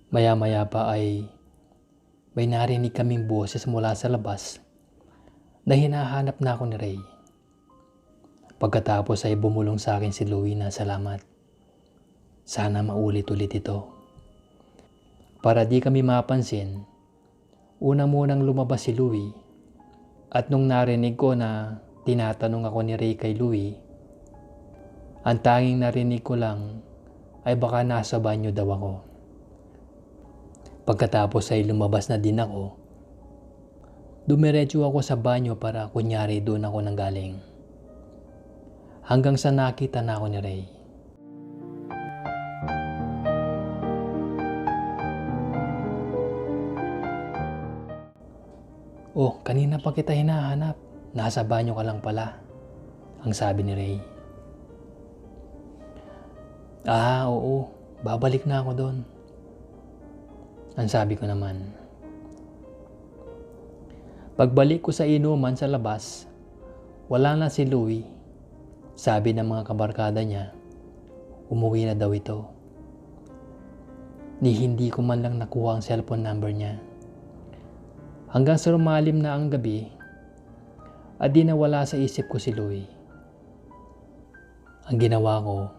Maya-maya pa ay may narinig kaming boses mula sa labas na hinahanap na ako ni Ray. Pagkatapos ay bumulong sa akin si Louie na salamat. Sana maulit-ulit ito. Para di kami mapansin, una munang lumabas si Louie at nung narinig ko na tinatanong ako ni Ray kay Louie, ang tanging narinig ko lang ay baka nasa banyo daw ako. Pagkatapos ay lumabas na din ako. Dumiretso ako sa banyo para kunyari doon ako nanggaling. Hanggang sa nakita na ako ni Ray. Oh, kanina pa kita hinahanap. Nasa banyo ka lang pala. Ang sabi ni Ray. Oo. Babalik na ako doon. Ang sabi ko naman. Pagbalik ko sa inuman sa labas, wala na si Louie. Sabi ng mga kabarkada niya, umuwi na daw ito. Ni hindi ko man lang nakuha ang cellphone number niya. Hanggang sa lumalim na ang gabi, at di nawala sa isip ko si Louie. Ang ginawa ko,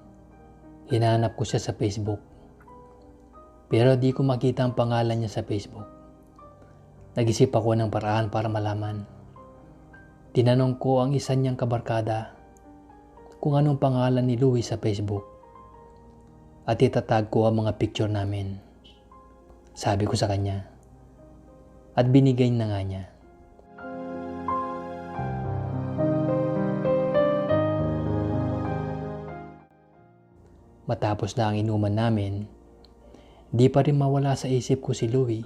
hinanap ko siya sa Facebook. Pero di ko makita ang pangalan niya sa Facebook. Nag-isip ako ng paraan para malaman. Tinanong ko ang isa niyang kabarkada kung anong pangalan ni Louie sa Facebook. At itatag ko ang mga picture namin. Sabi ko sa kanya. At binigay na nga niya. Matapos na ang inuman namin, di pa rin mawala sa isip ko si Louie.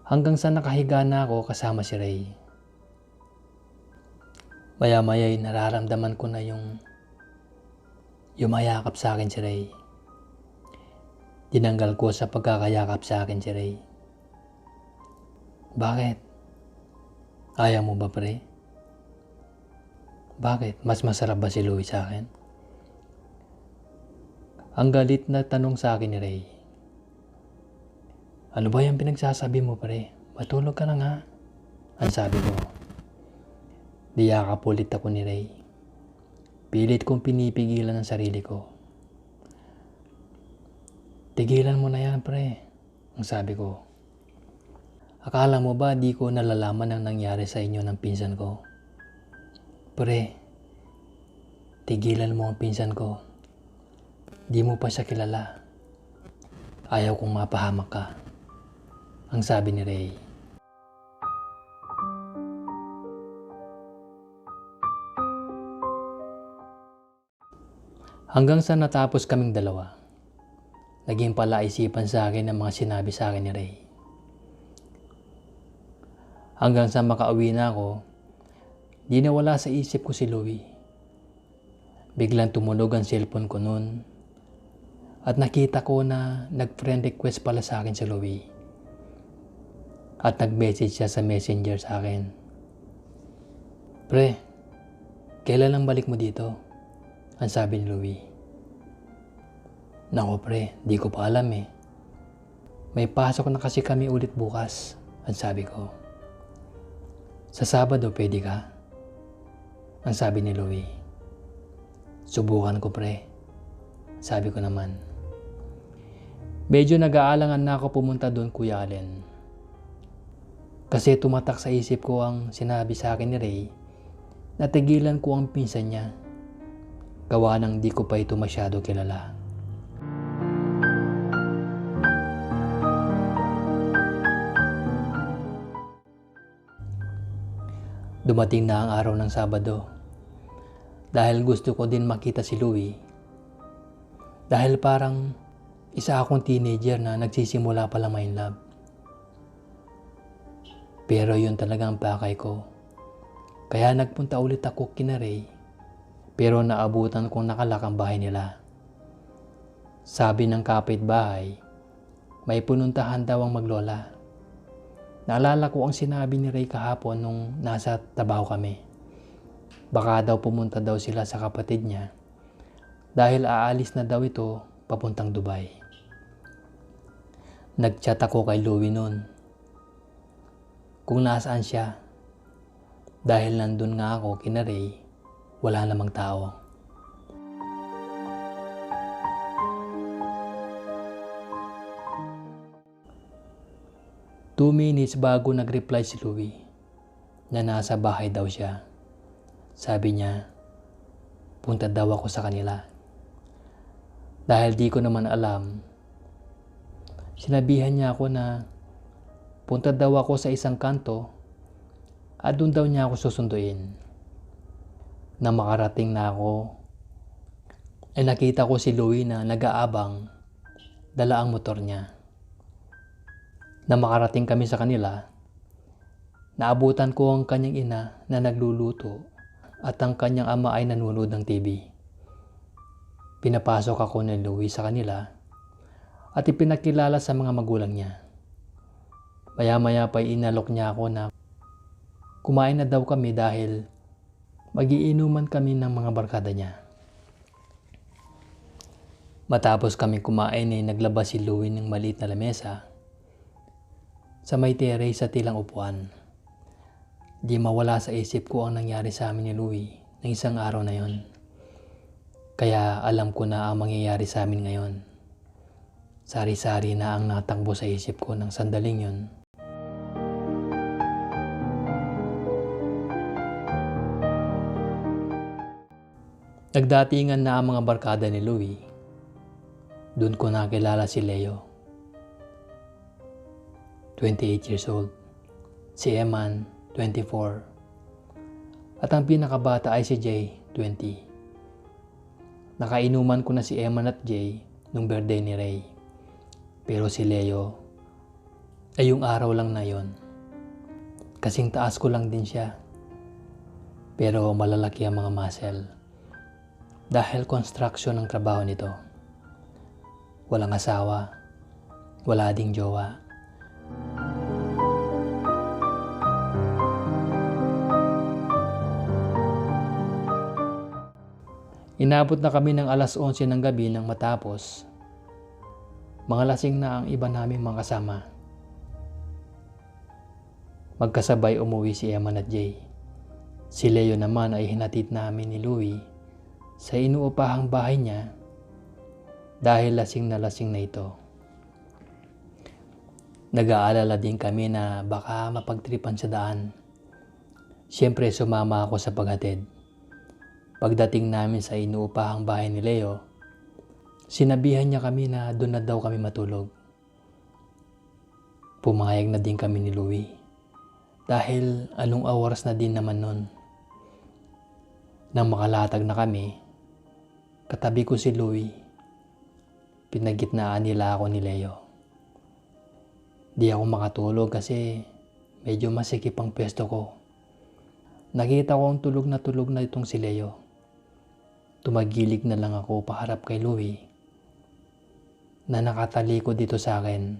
Hanggang sa nakahiga na ako kasama si Ray. Maya-maya ay nararamdaman ko na yung yumayakap sa akin si Ray. Tinanggal ko sa pagkakayakap sa akin si Ray. Bakit? Ayaw mo ba, pre? Bakit? Mas masarap ba si Louie sa akin? Ang galit na tanong sa akin ni Ray. Ano ba yung pinagsasabi mo, pre? Matulog ka na nga. Ang sabi ko. Diyakap ulit ako ni Ray. Pilit kong pinipigilan ang sarili ko. Tigilan mo na yan, pre. Ang sabi ko. Akala mo ba di ko nalalaman ang nangyari sa inyo ng pinsan ko? Pre, tigilan mo ang pinsan ko. Di mo pa siya kilala. Ayaw kong mapahamak ka. Ang sabi ni Ray. Hanggang sa natapos kaming dalawa, naging palaisipan sa akin ang mga sinabi sa akin ni Ray. Hanggang sa makauwi na ako, di nawala sa isip ko si Louie. Biglang tumunog ang cellphone ko noon at nakita ko na nag-friend request pala sa akin si Louie. At nag-message siya sa messenger sa akin. Pre, kailan lang balik mo dito? Ang sabi ni Louie. Nako pre, di ko pa alam eh. May pasok na kasi kami ulit bukas. Ang sabi ko. Sa Sabado pwede ka? Ang sabi ni Louie. Subukan ko pre. Sabi ko naman. Medyo nag-aalangan na ako pumunta doon, Kuya Allen. Kasi tumatak sa isip ko ang sinabi sa akin ni Ray na tigilan ko ang pinsan niya. Gawa nang di ko pa ito masyado kilala. Dumating na ang araw ng Sabado. Dahil gusto ko din makita si Louie. Dahil parang isa akong teenager na nagsisimula pala may love. Pero yun talaga ang pakay ko. Kaya nagpunta ulit ako kina Ray. Pero naabutan kong nakalak ang bahay nila. Sabi ng kapitbahay, may pununtahan daw ang maglola. Naalala ko ang sinabi ni Ray kahapon nung nasa Tabaho kami. Baka daw pumunta daw sila sa kapatid niya dahil aalis na daw ito papuntang Dubai. Nag-chat ako kay Louie noon kung nasaan siya. Dahil nandun nga ako kina Ray, wala namang tao. Two minutes bago nag-reply si Louie na nasa bahay daw siya. Sabi niya, punta daw ako sa kanila. Dahil di ko naman alam, sinabihan niya ako na punta daw ako sa isang kanto at doon daw niya ako susunduin. Na makarating na ako, ay nakita ko si Louie na nag-aabang, dala ang motor niya. Na makarating kami sa kanila, naabutan ko ang kanyang ina na nagluluto at ang kanyang ama ay nanonood ng TV. Pinapasok ako ni Louie sa kanila at ipinakilala sa mga magulang niya. Maya-maya pa inalok niya ako na kumain na daw kami dahil magiinuman kami ng mga barkada niya. Matapos kami kumain ay naglabas si Louie ng maliit na lamesa sa may terrace sa tilang upuan. Di mawala sa isip ko ang nangyari sa amin ni Louie ng isang araw na yon. Kaya alam ko na ang mangyayari sa amin ngayon. Sari-sari na ang natakbo sa isip ko ng sandaling yon. Nagdatingan na ang mga barkada ni Louie. Doon ko nakilala si Leo, 28 years old. Si Eman, 24. At ang pinakabata ay si Jay, 20. Nakainuman ko na si Eman at Jay nung birthday ni Ray. Pero si Leo ay yung araw lang na yon. Kasing taas ko lang din siya. Pero malalaki ang mga muscle. Dahil construction ang trabaho nito. Walang asawa, wala ding jowa. Inabot na kami ng alas 11 ng gabi nang matapos. Mga lasing na ang iba naming mga kasama. Magkasabay umuwi si Eman at Jay. Si Leo naman ay hinatid namin ni Louie sa inuupahang bahay niya dahil lasing na ito. Nag-aalala din kami na baka mapagtripan sa daan. Siyempre sumama ako sa paghatid. Pagdating namin sa inuupahang bahay ni Leo, sinabihan niya kami na doon na daw kami matulog. Pumayag na din kami ni Louie dahil anong oras na din naman nun. Nang makalatag na kami, katabi ko si Louie. Pinagitnaan nila ako ni Leo. Di ako makatulog kasi medyo masikip ang pwesto ko. Nakita ko ang tulog na itong si Leo. Tumagilig na lang ako paharap kay Louie na nakatalikod dito sa akin.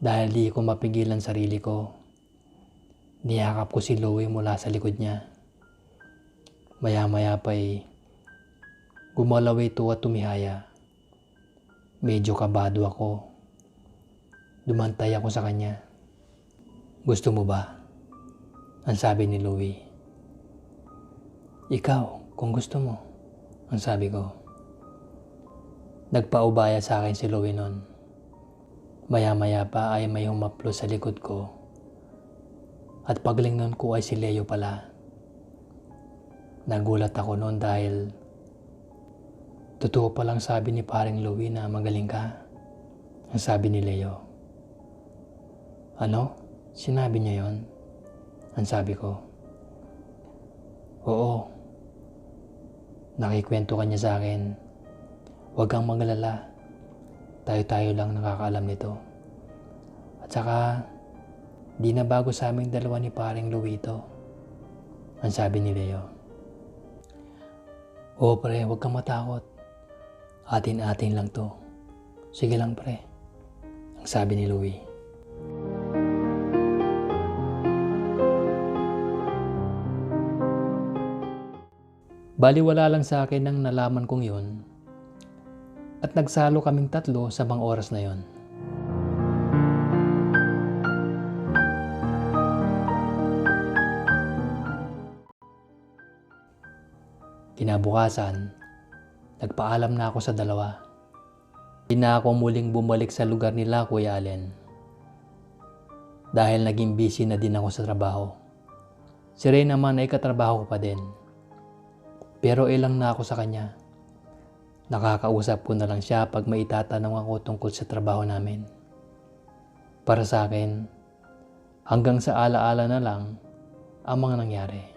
Dahil di ko mapigilan sarili ko, niyakap ko si Louie mula sa likod niya. Maya-maya pa'y gumalaw ito at tumihaya. Medyo kabado ako. Dumantay ako sa kanya. Gusto mo ba? Ang sabi ni Louie. Ikaw, kung gusto mo. Ang sabi ko. Nagpaubaya sa akin si Louie nun. Maya-maya pa ay may humaplo sa likod ko. At paglingon ko ay si Leo pala. Nagulat ako noon dahil totoo palang sabi ni paring Louie na magaling ka. Ang sabi ni Leo. Ano? Sinabi niya yon? Ang sabi ko. Oo. Nakikwento ka niya sa akin. Huwag kang magalala. Tayo-tayo lang nakakaalam nito. At saka, di na bago sa aming dalawa ni paring Louie ito. Ang sabi ni Leo. Oo pre, huwag kang matakot. Atin-atin lang to. Sige lang pre. Ang sabi ni Louie. Baliwala lang sa akin nang nalaman kong yun at nagsalo kaming tatlo sa mga oras na yon. Kinabukasan, nagpaalam na ako sa dalawa. Hindi na ako muling bumalik sa lugar nila, Kuya Allen. Dahil naging busy na din ako sa trabaho. Si Ray naman ay katrabaho ko pa din. Pero ilang na ako sa kanya. Nakakausap ko na lang siya pag may itatanong ako tungkol sa trabaho namin. Para sa akin, hanggang sa alaala na lang ang mga nangyari.